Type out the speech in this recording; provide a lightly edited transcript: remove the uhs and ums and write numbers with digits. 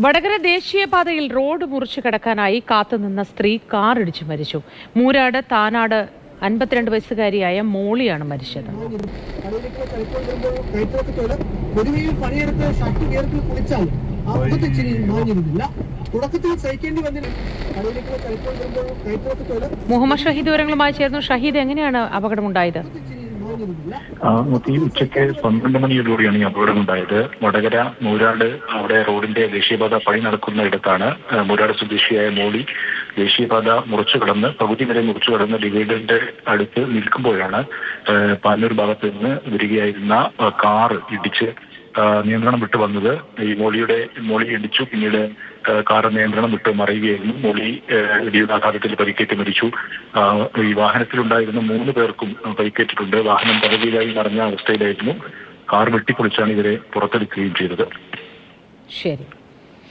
വടകര ദേശീയപാതയിൽ റോഡ് മുറിച്ചു കടക്കാനായി കാത്തുനിന്ന സ്ത്രീ കാറിടിച്ചു മരിച്ചു. മൂരാട് താനാട് 52 വയസ്സുകാരിയായ മോളിയാണ് മരിച്ചത്. മുഹമ്മദ് ഷഹീദ് വിവരങ്ങളുമായി ചേർന്നു. ഷഹീദ്, എങ്ങനെയാണ് അപകടമുണ്ടായത്? ഉച്ചയ്ക്ക് 12 മണിയോടുകൂടിയാണ് ഈ അപകടമുണ്ടായത്. വടകര മൂരാട് അവിടെ റോഡിന്റെ ദേശീയപാത പണി നടക്കുന്ന ഇടത്താണ് മൂരാട് സ്വദേശിയായ മോളി ദേശീയപാത മുറിച്ചു കടന്ന് പകുതി വരെ മുറിച്ചു കടന്ന് ഡിവൈഡറിന്റെ അടുത്ത് നിൽക്കുമ്പോഴാണ് പാനൂർ ഭാഗത്ത് നിന്ന് വരികയായിരുന്ന കാറ് ഇടിച്ച് നിയന്ത്രണം വിട്ടു വന്നത്. ഈ മോളി ഇടിച്ചു. പിന്നീട് കാറ് നിയന്ത്രണം വിട്ട് മറിയുകയായിരുന്നു. മോളി ഇടിയുന്നാഘാതത്തിൽ പരിക്കേറ്റ് മരിച്ചു. ഈ വാഹനത്തിലുണ്ടായിരുന്ന 3 പേർക്കും പരിക്കേറ്റിട്ടുണ്ട്. വാഹനം പകുതിയിലായി മറിഞ്ഞ അവസ്ഥയിലായിരുന്നു. കാർ വെട്ടിപ്പൊളിച്ചാണ് ഇവരെ പുറത്തെടുക്കുകയും ചെയ്തത്. ശരി.